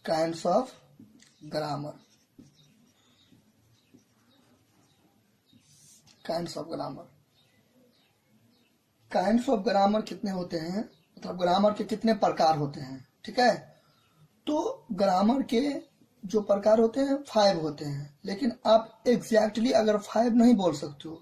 Kinds of grammar. Kinds of grammar, kinds of grammar कितने होते हैं, मतलब ग्रामर के कितने प्रकार होते हैं, ठीक है। तो ग्रामर के जो प्रकार होते हैं 5 होते हैं, लेकिन आप एग्जैक्टली अगर 5 नहीं बोल सकते हो।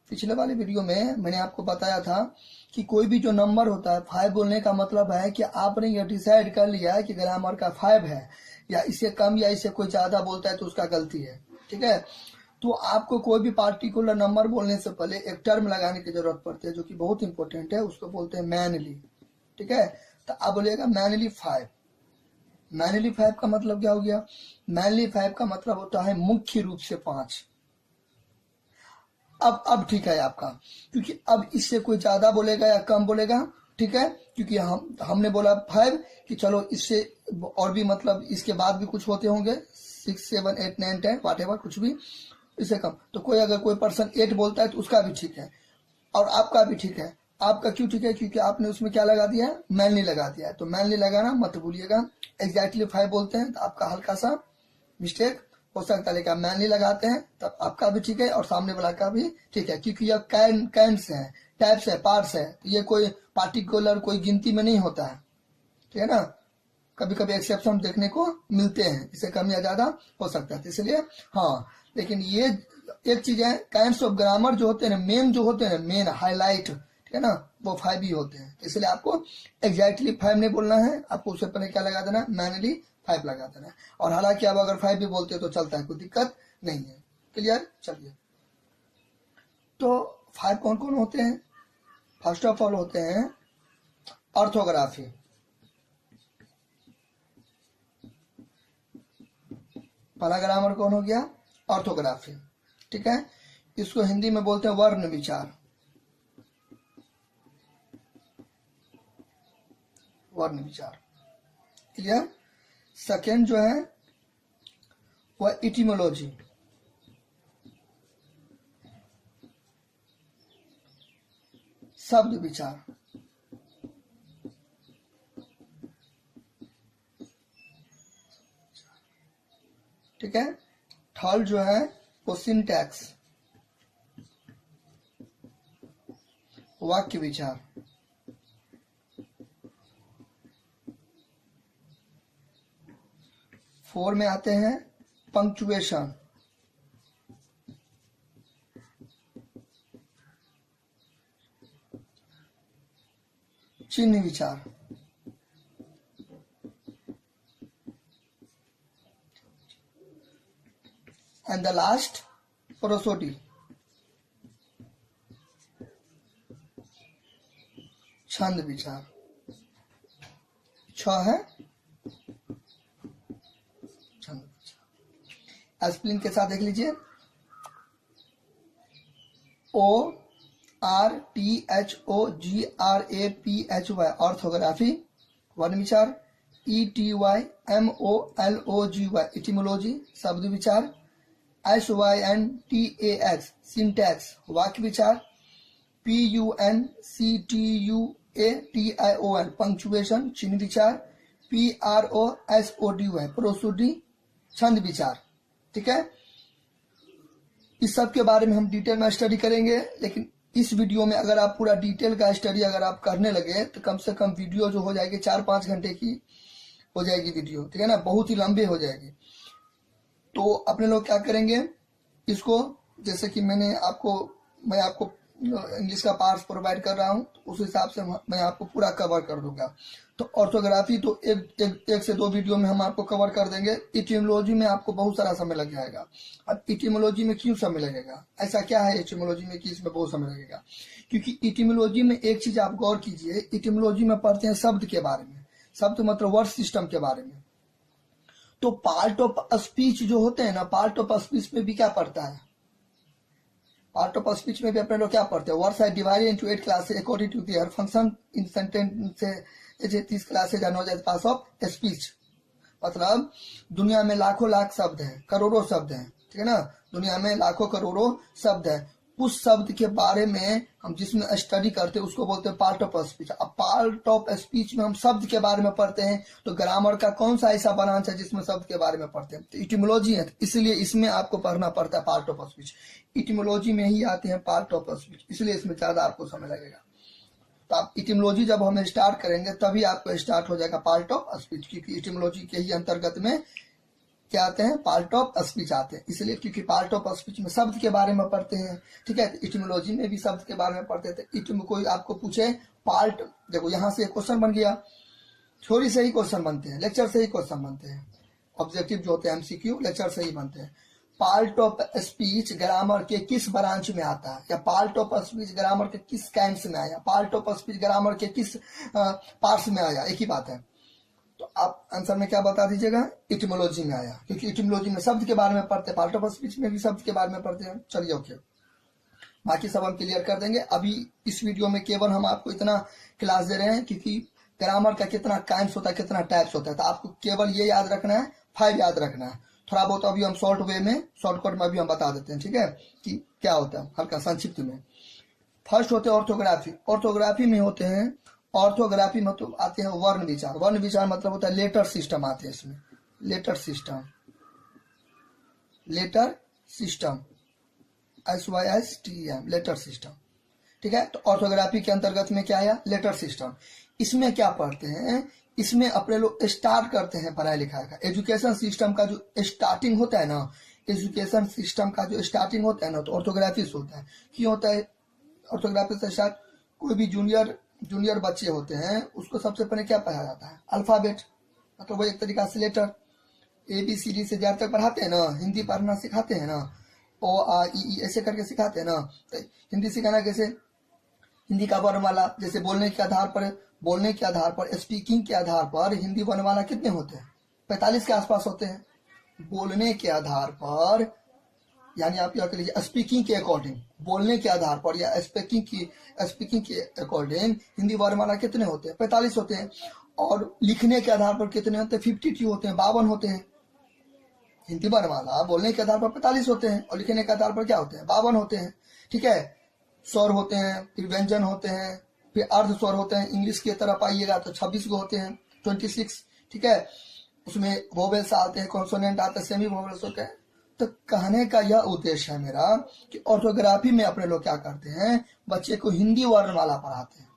पिछले वाले वीडियो में मैंने आपको बताया था कि कोई भी जो नंबर होता है 5 बोलने का मतलब है कि आपने यह डिसाइड कर लिया है कि ग्रामर का 5 है, या इससे कम या इससे कोई ज्यादा बोलता है तो उसका गलती है, ठीक है। तो आपको कोई भी पार्टिकुलर नंबर बोलने से पहले एक टर्म लगाने की जरूरत पड़ती है जो कि बहुत इंपॉर्टेंट है, उसको बोलते हैं मैनली, ठीक है। तो आप बोलिएगा मैनली 5। मैनली 5 का मतलब क्या हो गया? मैनली 5 का मतलब होता है मुख्य रूप से 5। अब ठीक है आपका, क्योंकि अब इससे कोई ज्यादा बोलेगा या कम बोलेगा, ठीक है, क्योंकि हमने बोला 5 कि चलो इससे और भी, मतलब इसके बाद भी कुछ होते होंगे 6, 7, 8, 9, 10 व्हाटएवर, कुछ भी इससे कम। तो कोई अगर कोई पर्सन 8 बोलता है तो उसका भी ठीक है और आपका भी ठीक है। आपका क्यों ठीक है? क्योंकि आपने उसमें क्या लगा दिया है? मैनली लगा दिया है। तो मैनली लगाना मत भूलिएगा। एग्जैक्टली 5 बोलते हैं तो आपका हल्का सा मिस्टेक हो सकता है, लेकिन मैनली लगाते हैं तब आपका भी ठीक है और सामने वाला का भी ठीक है, क्योंकि यह कैंड्स है, टाइप्स है, पार्ट्स है। ये कोई पार्टिकुलर कोई गिनती में नहीं होता है, ठीक है ना। कभी कभी एक्सेप्शन देखने को मिलते हैं, इससे कम या ज्यादा हो सकता है, इसलिए हाँ। लेकिन ये एक चीज है, काइंड्स ऑफ ग्रामर जो होते हैं, मेन जो होते हैं, मेन हाईलाइट, ठीक है ना, वो 5 ही होते हैं। इसलिए आपको एग्जैक्टली 5 नहीं बोलना है, आपको उससे पहले क्या लगा देना? मैनली 5 लगा देना है। और हालांकि आप अगर 5 भी बोलते हो तो चलता है, कोई दिक्कत नहीं है। क्लियर? चलिए, तो 5 कौन कौन होते हैं? फर्स्ट ऑफ ऑल होते हैं ऑर्थोग्राफी। पहला ग्रामर कौन हो गया? ऑर्थोग्राफी, ठीक है। इसको हिंदी में बोलते हैं वर्ण विचार। वर्ण विचार, क्लियर। सेकेंड जो है वह इटिमोलॉजी। शब्द विचार, ठीक है। थर्ड जो है वो सिंटैक्स, वाक्य विचार। फोर में आते हैं पंक्चुएशन, चिन्ह विचार। एंड द लास्ट प्रोसोडी, छंद विचार। 6 है छंद विचार। स्पेलिंग के साथ देख लीजिए, ORTHOGRAPHY ऑर्थोग्राफी, वर्ण विचार। ETYMOLOGY इटिमोलॉजी, शब्द विचार। SYNTAX सिंटैक्स, वाक्य विचार। PUNCTUATION पंक्चुएशन, चिन्ह विचार। PROSODY प्रोसोडी, छंद विचार, ठीक है। इस सब के बारे में हम डिटेल में स्टडी करेंगे, लेकिन इस वीडियो में अगर आप पूरा डिटेल का स्टडी अगर आप करने लगे तो कम से कम वीडियो जो हो जाएगी 4-5 घंटे की हो जाएगी वीडियो, ठीक है ना, बहुत ही लंबी हो जाएगी। तो अपने लोग क्या करेंगे, इसको जैसे कि मैं आपको इंग्लिश का पार्ट्स प्रोवाइड कर रहा हूँ, उस हिसाब से मैं आपको पूरा कवर कर दूंगा। तो ऑर्थोग्राफी तो एक से 2 वीडियो में हम आपको कवर कर देंगे। इटिमोलॉजी में आपको बहुत सारा समय लग जाएगा। अब इटिमोलॉजी में क्यों समय लगेगा? ऐसा क्या है इटिमोलॉजी में कि इसमें बहुत समय लगेगा? क्योंकि इटिमोलॉजी में एक चीज आप गौर कीजिए, इटिमोलॉजी में पढ़ते हैं शब्द के बारे में, शब्द मतलब वर्ड सिस्टम के बारे में। तो पार्ट ऑफ स्पीच जो होते हैं ना, पार्ट ऑफ स्पीच में भी क्या पढ़ता है? पार्ट ऑफ स्पीच में भी अपने लोग क्या पढ़ते हैं? Words are divided into 8 classes according to their function in sentence. 30 classes are known as parts of speech. मतलब दुनिया में लाखों लाख शब्द हैं, करोड़ों शब्द हैं, ठीक है ना, दुनिया में लाखों करोड़ों शब्द हैं। उस शब्द के बारे में हम जिसमें स्टडी करते हैं उसको बोलते हैं पार्ट ऑफ स्पीच। अब पार्ट ऑफ स्पीच में हम शब्द के बारे में पढ़ते हैं, तो ग्रामर का कौन सा ऐसा ब्रांच है जिसमें शब्द के बारे में पढ़ते हैं? तो इटिमोलॉजी है, इसलिए इसमें आपको पढ़ना पड़ता है पार्ट ऑफ स्पीच। इटिमोलॉजी में ही आते हैं पार्ट ऑफ स्पीच, इसलिए इसमें ज्यादा आपको समय लगेगा। तो आप इटिमोलॉजी जब हम स्टार्ट करेंगे तभी आपको स्टार्ट हो जाएगा पार्ट ऑफ स्पीच, क्योंकि इटिमोलॉजी के ही अंतर्गत में क्या आते हैं? पार्ट ऑफ स्पीच आते हैं। इसलिए क्योंकि पार्ट ऑफ स्पीच में शब्द के बारे में पढ़ते हैं, ठीक है। इटिमोलॉजी में भी शब्द के बारे में पढ़ते थे। कोई आपको पूछे पार्ट, देखो यहाँ से क्वेश्चन बन गया, थ्योरी से ही क्वेश्चन बनते हैं, लेक्चर से ही क्वेश्चन बनते हैं, ऑब्जेक्टिव जो होते हैं एमसीक्यू लेक्चर से ही बनते हैं। पार्ट ऑफ स्पीच ग्रामर के किस ब्रांच में आता है, या पार्ट ऑफ स्पीच ग्रामर के किस कैंप्स में आया, पार्ट ऑफ स्पीच ग्रामर के किस पार्ट्स में आया, एक ही बात है। तो आप आंसर में क्या बता दीजिएगा? इटिमोलॉजी में आया, क्योंकि इटिमोलॉजी में शब्द के बारे में पढ़ते हैं, पार्ट ऑफ स्पीच में भी शब्द के बारे में पढ़ते हैं। चलिए ओके, बाकी सब हम क्लियर कर देंगे। अभी इस वीडियो में केवल हम आपको इतना क्लास दे रहे हैं, क्योंकि ग्रामर का कितना काइंड्स होता है, कितना टाइप्स होता है, तो आपको केवल ये याद रखना है, 5 याद रखना है। थोड़ा बहुत अभी हम शॉर्ट वे में, शॉर्टकट में अभी हम बता देते हैं, ठीक है, कि क्या होता है हल्का संक्षिप्त में। फर्स्ट होते हैं ऑर्थोग्राफी। ऑर्थोग्राफी में होते हैं, ऑर्थोग्राफी मतलब आते हैं वर्ण विचार। वर्ण विचार मतलब होता है लेटर सिस्टम आते हैं इसमें, letter system, letter system, SYSTEM, letter system, ठीक है। तो ऑर्थोग्राफी के अंतर्गत में क्या आया? Letter system. इसमें क्या पढ़ते हैं? इसमें अपने लोग स्टार्ट करते हैं पढ़ाई लिखाई का। एजुकेशन सिस्टम का जो स्टार्टिंग होता है ना, एजुकेशन सिस्टम का जो स्टार्टिंग होता है ना, तो ऑर्थोग्राफी से होता है। क्यों होता है ऑर्थोग्राफी से स्टार्ट? कोई भी जूनियर बच्चे होते हैं, उसको सबसे पहले क्या पढ़ाया जाता है? अल्फाबेट, मतलब वो एक तरीका से लेटर, ABCD से ज्यादा तक पढ़ाते हैं ना। हिंदी पढ़ना सिखाते हैं ना, OAEE ऐसे करके सिखाते हैं ना। तो हिंदी सिखाना कैसे? हिंदी का वर्णमाला, जैसे बोलने के आधार पर स्पीकिंग के आधार पर हिंदी वर्णमाला कितने होते हैं? 45 के आसपास होते हैं। बोलने के आधार पर, यानी आप क्या कर लीजिए, स्पीकिंग के अकॉर्डिंग, बोलने के आधार पर या स्पीकिंग के अकॉर्डिंग हिंदी वर्णमाला कितने होते हैं? 45 होते हैं। और लिखने के आधार पर कितने होते हैं? 52 होते हैं, 52 होते हैं। हिंदी वर्णमाला बोलने के आधार पर 45 होते हैं, और लिखने के आधार पर क्या होते हैं? 52 होते हैं, ठीक है। स्वर होते हैं, फिर व्यंजन होते हैं, फिर अर्ध स्वर होते हैं। इंग्लिश की तरफ आइएगा तो 26 को होते हैं, 26, ठीक है। उसमें वोवेल्स आते हैं, कॉन्सोनेंट आते हैं, सेमी वोवेल्स होते हैं। तो कहने का यह उद्देश्य है मेरा कि ऑर्थोग्राफी में अपने लोग क्या करते हैं? बच्चे को हिंदी वर्णमाला पढ़ाते हैं,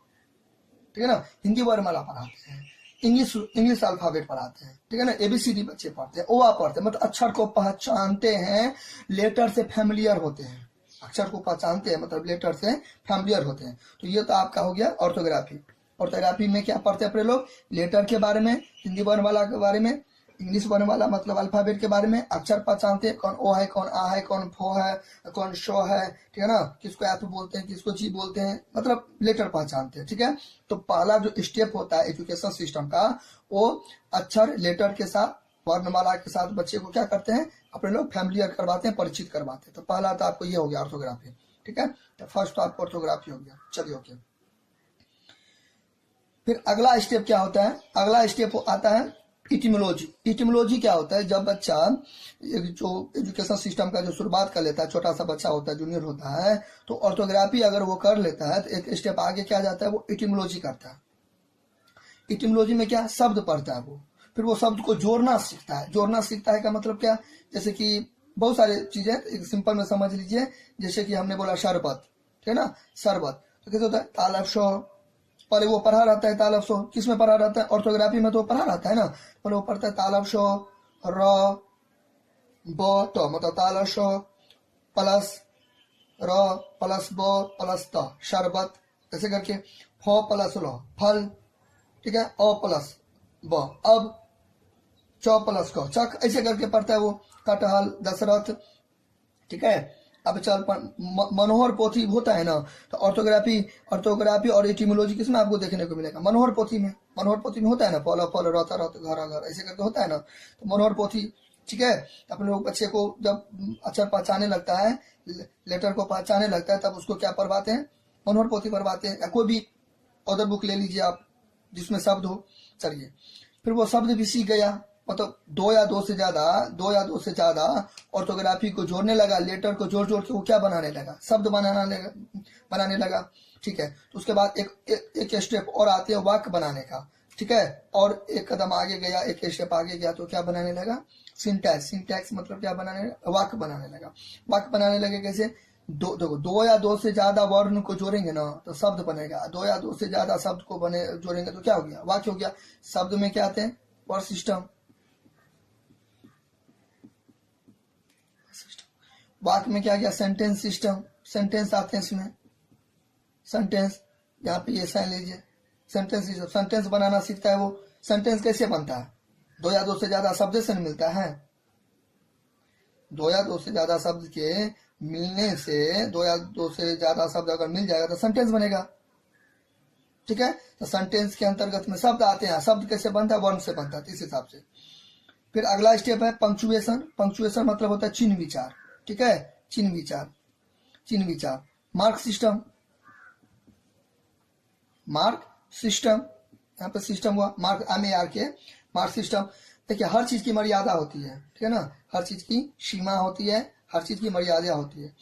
ठीक है ना, हिंदी वर्णमाला पढ़ाते हैं, इंग्लिश अल्फाबेट पढ़ाते हैं, ठीक है ना। ABCD बच्चे पढ़ते हैं, ओआ पढ़ते हैं, मतलब अक्षर को पहचानते हैं, लेटर से फैमिलियर होते हैं, अक्षर को पहचानते हैं मतलब लेटर से फैमिलियर होते हैं। तो ये तो आपका हो गया ऑर्थोग्राफी। ऑर्थोग्राफी में क्या पढ़ते हैं अपने लोग? लेटर के बारे में, हिंदी वर्णमाला के बारे में, इंग्लिश वर्णमाला मतलब अल्फाबेट के बारे में, अक्षर पहचानते हैं, कौन ओ है, कौन आ है, कौन फो है, कौन शो है, ठीक है ना, किसको एफ बोलते हैं, किसको जी बोलते हैं, मतलब लेटर पहचानते हैं, ठीक है। तो पहला जो स्टेप होता है एजुकेशन सिस्टम का, वो अक्षर लेटर के साथ, वर्णमाला के साथ बच्चे को क्या करते हैं? अपने लोग फैमिलियर करवाते हैं, परिचित करवाते हैं। तो पहला तो आपको ये हो गया ऑर्थोग्राफी, ठीक है। तो फर्स्ट तो आपको ऑर्थोग्राफी हो गया। चलिए ओके, फिर अगला स्टेप क्या होता है? अगला स्टेप आता है इटिमोलॉजी। इटिमोलॉजी क्या होता है? जब बच्चा जो एजुकेशन सिस्टम का जो शुरुआत कर लेता है, छोटा सा बच्चा होता है, जूनियर होता है, तो ऑर्थोग्राफी अगर वो कर लेता है तो एक स्टेप आगे क्या जाता है? वो इटिमोलॉजी करता है। इटिमोलॉजी में क्या? शब्द पढ़ता है वो, फिर वो शब्द को जोड़ना सीखता है। जोड़ना सीखता है का मतलब क्या? जैसे कि बहुत सारे चीजें, एक सिंपल में समझ लीजिए, जैसे कि हमने बोला शरबत, ठीक है ना, शरबत, तो कैसे होता है? तालब शो, पहले वो पढ़ा रहता है तालब शो, किस में पढ़ा रहता है? ऑर्थोग्राफी में तो पढ़ा रहता है ना। पहले वो पढ़ता है तालब शो, र ब, तो मतलब तालब शो प्लस र प्लस ब प्लस त, शरबत, ऐसे करके। फ प्लस ल, फल, ठीक है। अ प्लस ब, अब। च प्लस क, चक, ऐसे करके पढ़ता है वो। कटहल, दशरथ, ठीक है। अब चल मनोहर पोथी होता है ना, तो ऑर्थोग्राफी और एटिमोलॉजी किसमें आपको देखने को मिलेगा? मनोहर पोथी में। मनोहर पोथी में होता है ना, फल फल, रथ रथ, घर घर, ऐसे करके होता है ना, तो मनोहर पोथी, ठीक है। अपने लोग बच्चे को जब अक्षर पहचाने लगता है, लेटर को पहचाने लगता है, तब उसको क्या पढ़वाते हैं? मनोहर पोथी पढ़वाते हैं। या कोई भी अदर बुक ले लीजिए आप जिसमें शब्द हो। चलिए, फिर वो शब्द भी सीख गया, मतलब दो या दो से ज्यादा ऑर्थोग्राफी को जोड़ने लगा, लेटर को जोड़ जोड़ के वो क्या बनाने लगा, शब्द बनाने लगा। ठीक है, तो उसके बाद एक स्टेप और आते हैं वाक्य बनाने का। ठीक है, और एक कदम आगे गया, एक स्टेप आगे गया तो क्या बनाने लगा, सिंटैक्स मतलब क्या बनाने, वाक्य बनाने लगा। वाक्य बनाने लगे कैसे, दो या दो से ज्यादा वर्ण को जोड़ेंगे ना तो शब्द बनेगा, दो या दो से ज्यादा शब्द को जोड़ेंगे तो क्या हो गया, वाक्य हो गया। शब्द में क्या आते हैं, वर्ड सिस्टम, वाक्य में क्या गया, सेंटेंस सिस्टम, सेंटेंस आते हैं इसमें, सेंटेंस, यहाँ पे ये साइन लीजिए, सेंटेंस सिस्टम, सेंटेंस बनाना सीखता है वो। सेंटेंस कैसे बनता है, दो या दो से ज्यादा शब्द से मिलता है, दो या दो से ज्यादा शब्द के मिलने से, दो या दो से ज्यादा शब्द अगर मिल जाएगा तो सेंटेंस बनेगा। ठीक है, तो सेंटेंस के अंतर्गत में शब्द आते हैं, शब्द कैसे बनता है, वर्ण से बनता है, इस हिसाब से। फिर अगला स्टेप है पंक्चुएशन। पंक्चुएशन मतलब होता है चिन्ह विचार। ठीक है, चिन्ह विचार। मार्क सिस्टम, यहाँ पे सिस्टम हुआ, मार्क MARK, मार्क सिस्टम। देखिए हर चीज की मर्यादा होती है, ठीक है ना, हर चीज की सीमा होती है, हर चीज की मर्यादा होती है।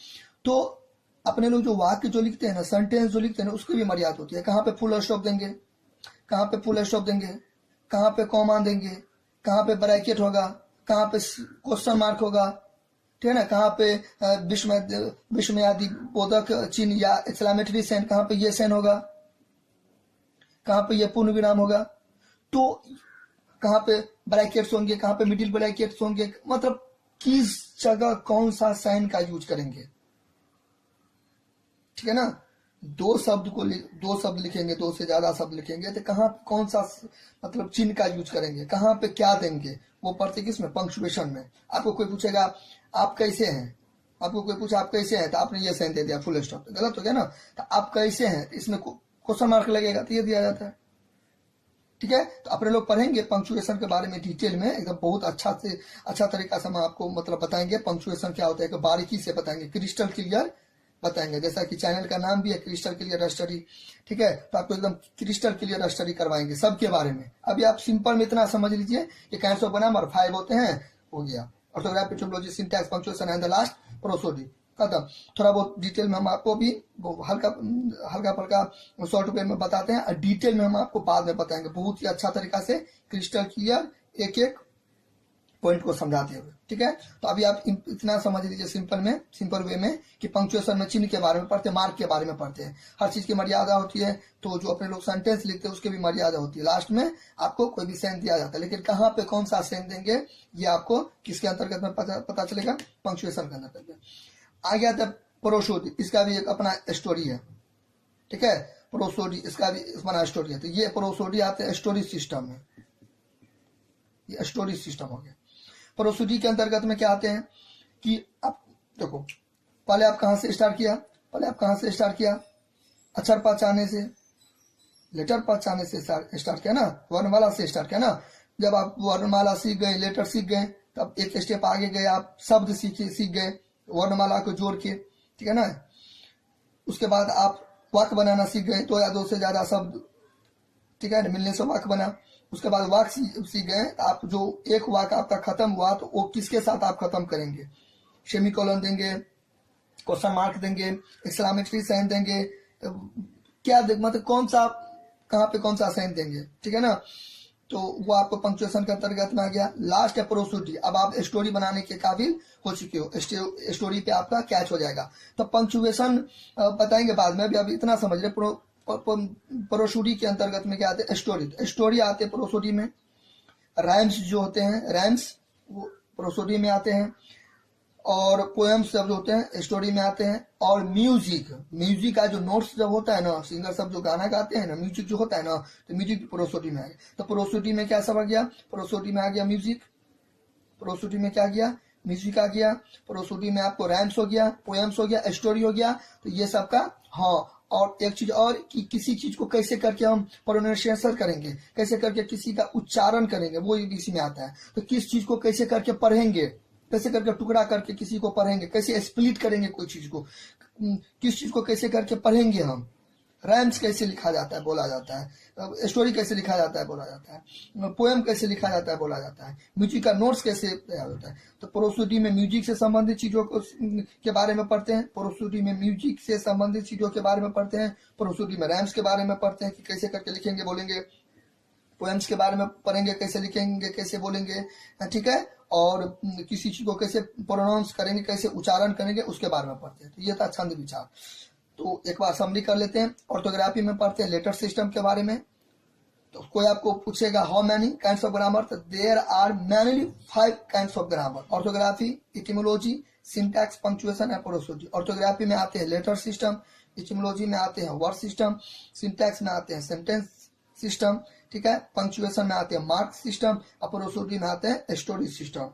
तो अपने लोग जो वाक्य जो लिखते हैं ना, सेंटेंस जो लिखते हैं ना, उसकी भी मर्यादा होती है। कहाँ पे फुल स्टॉप देंगे, कहाँ पे फुल स्टॉप देंगे, कहाँ पे कॉमा देंगे, कहाँ पे ब्रैकेट होगा, कहाँ पे क्वेश्चन मार्क होगा, ठीक है ना, कहाँ पे विस्मयादि बोधक चिन्ह या एक्सक्लेमेटरी साइन, कहाँ पे ये साइन होगा, कहाँ पे ये पूर्ण विराम होगा, तो कहाँ पे ब्रैकेट्स होंगे, कहाँ पे मिडिल ब्रैकेट्स होंगे, मतलब किस जगह कौन सा साइन का यूज करेंगे। ठीक है ना, दो शब्द लिखेंगे, दो से ज्यादा शब्द लिखेंगे तो कहाँ कौन सा मतलब चिन्ह का यूज करेंगे, कहाँ पे क्या देंगे, वो पढ़ते किसमें, पंक्चुएशन में। आपको कोई पूछेगा आप कैसे हैं, आपको कोई पूछा आप कैसे हैं, तो आपने ये साइन दे दिया फुल स्टॉप, तो गलत हो गया ना। तो आप कैसे हैं, इसमें क्वेश्चन मार्क लगेगा तो ये दिया जाता है। ठीक है, तो अपने लोग पढ़ेंगे पंक्चुएशन के बारे में डिटेल में, एकदम बहुत अच्छा तरीका से हम आपको मतलब बताएंगे पंक्चुएशन क्या होता है, बारीकी से बताएंगे, क्रिस्टल क्लियर बताएंगे, जैसा कि चैनल का नाम भी है क्रिस्टल क्लियर स्टडी। ठीक है, तो आपको एकदम क्रिस्टल क्लियर स्टडी करवाएंगे सबके बारे में। अभी आप सिंपल में इतना समझ लीजिए कि काइंड्स ऑफ ग्रामर 5 होते हैं, हो गया, orthography, etymology, syntax, punctuation and the last prosody, खत्म। थोड़ा बहुत डिटेल में हम आपको भी हल्का फुल्का शॉर्ट वे में बताते हैं, और डिटेल में हम आपको बाद में बताएंगे बहुत ही अच्छा तरीका से, क्रिस्टल क्लियर, एक एक पॉइंट को समझाते हुए। ठीक है, तो अभी आप इतना समझ लीजिए सिंपल वे में कि पंक्चुएशन में चिन्ह के बारे में पढ़ते हैं, मार्क के बारे में पढ़ते हैं, हर चीज की मर्यादा होती है। तो जो अपने लोग सेंटेंस लिखते हैं उसकी भी मर्यादा होती है, लास्ट में आपको कोई भी साइन दिया जाता है, लेकिन कहाँ पे कौन सा साइन देंगे ये आपको किसके अंतर्गत में पता चलेगा, पंक्चुएशन के अंतर्गत। आ गया था प्रोसोडी, इसका भी एक अपना स्टोरी है। ठीक है, प्रोसोडी इसका भी अपना स्टोरी है। तो ये प्रोसोडी आते हैं स्टोरी सिस्टम में, ये स्टोरी सिस्टम हो गया। प्रोसोडी के अंतर्गत में क्या आते हैं कि आप देखो, पहले आप कहां से स्टार्ट किया, अक्षर पहचाने से, लेटर पहचाने से स्टार्ट किया ना, वर्णमाला से स्टार्ट किया ना। जब आप वर्णमाला सीख गए, लेटर सीख गए, तब एक स्टेप आगे गए, आप शब्द सीख गए वर्णमाला को जोड़ के। ठीक है ना, उसके बाद आप वाक्य बनाना सीख गए, दो या दो से ज्यादा शब्द, ठीक है, मिलने से वाक्य बना। उसके बाद वाक्य सीख गए, आप जो एक वाक्य आपका खत्म हुआ तो वो किसके साथ आप खत्म करेंगे, सेमीकोलन देंगे, क्वेश्चन मार्क देंगे, एक्सक्लेमेटरी साइन देंगे, क्या मतलब कौन सा कहाँ पे कौन सा साइन देंगे। ठीक है ना, तो वो आपको पंक्चुएशन के अंतर्गत में आ गया। लास्ट है प्रोसोडी, अब आप स्टोरी बनाने के काबिल हो चुके हो, स्टोरी पे आपका कैच हो जाएगा। तो पंक्चुएशन बताएंगे बाद में, अभी इतना समझ रहे। प्रोसोडी के अंतर्गत में क्या आते हैं, स्टोरी आते हैं प्रोसोडी में। राइम्स जो होते हैं, राइम्स वो प्रोसोडी में आते हैं, और पोएम्स सब जो होते हैं स्टोरी में आते हैं। और म्यूजिक का जो नोट्स जब होता है ना, सिंगर सब जो गाना गाते हैं ना, म्यूजिक जो होता है ना, तो म्यूजिक प्रोसोडी में आ गया। तो प्रोसोडी में क्या सब आ गया, प्रोसोडी में आ गया म्यूजिक, प्रोसोडी में क्या गया, म्यूजिक आ गया, प्रोसोडी में आपको रैम्स हो गया, पोएम्स हो गया, स्टोरी हो गया। तो ये सबका, हाँ, और एक चीज और कि किसी चीज को कैसे करके हम प्रोनाउंसिएशन करेंगे, कैसे करके किसी का उच्चारण करेंगे, वो इसी में आता है। तो किस चीज को कैसे करके पढ़ेंगे, कैसे करके टुकड़ा करके किसी को पढ़ेंगे, कैसे स्प्लिट करेंगे कोई चीज को, किस चीज को कैसे करके पढ़ेंगे हम, राइम्स कैसे लिखा जाता है बोला जाता है, स्टोरी कैसे लिखा जाता है बोला जाता है, पोएम कैसे लिखा जाता है बोला जाता है, म्यूजिक का नोट्स कैसे तैयार होता है। तो प्रोसोडी में म्यूजिक से संबंधित चीजों को के बारे में पढ़ते हैं, प्रोसोडी में म्यूजिक से संबंधित चीजों के बारे में पढ़ते हैं, प्रोसोडी में राइम्स के बारे में पढ़ते हैं कि कैसे करके लिखेंगे बोलेंगे, पोएम्स के बारे में पढ़ेंगे कैसे लिखेंगे कैसे बोलेंगे, ठीक है, और किसी चीज को कैसे प्रोनाउंस करेंगे कैसे उच्चारण करेंगे उसके बारे में पढ़ते हैं। तो ये था छंद विचार। तो एक बार समरी कर लेते हैं। ऑर्थोग्राफी में पढ़ते हैं लेटर सिस्टम के बारे में। तो कोई आपको पूछेगा how many kinds of grammar, तो there are mainly 5 kinds of grammar. Orthography, etymology, syntax, punctuation and prosody. Orthography में आते हैं लेटर सिस्टम, इटिमोलॉजी में आते हैं वर्ड सिस्टम, सिंटैक्स में आते हैं सेंटेंस सिस्टम, ठीक है, पंक्चुएशन में आते हैं मार्क सिस्टम, और प्रोसोडी में आते हैं स्टोरी सिस्टम।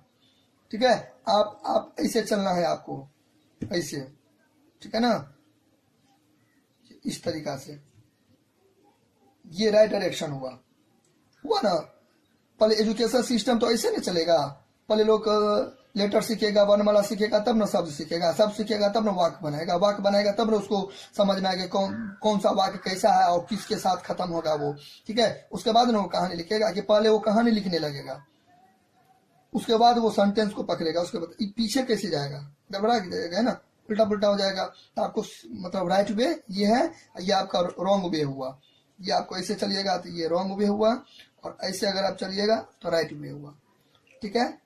ठीक है, आप ऐसे चलना है आपको, ऐसे, ठीक है ना, इस तरीका से। ये राइट डायरेक्शन हुआ ना। पहले एजुकेशन सिस्टम तो ऐसे नहीं चलेगा। पहले लोग लेटर सीखेगा, वर्णमाला सीखेगा, तब ना शब्द सीखेगा, शब्द सीखेगा तब ना वाक्य बनाएगा, वाक्य बनाएगा तब ना उसको समझ में आएगा कौन सा वाक्य कैसा है और किसके साथ खत्म होगा वो, ठीक है। उसके बाद ना वो कहानी लिखेगा, कि पहले वो कहानी लिखने लगेगा, उसके बाद वो सेंटेंस को पकड़ेगा, उसके बाद पीछे कैसे जाएगा, गड़बड़ा जाएगा, है ना, उल्टा पुल्टा हो जाएगा। तो आपको मतलब राइट वे ये है, ये आपका रॉन्ग वे हुआ। ये आपको ऐसे चलिएगा तो ये रॉन्ग वे हुआ, और ऐसे अगर आप चलिएगा तो राइट वे हुआ, ठीक है।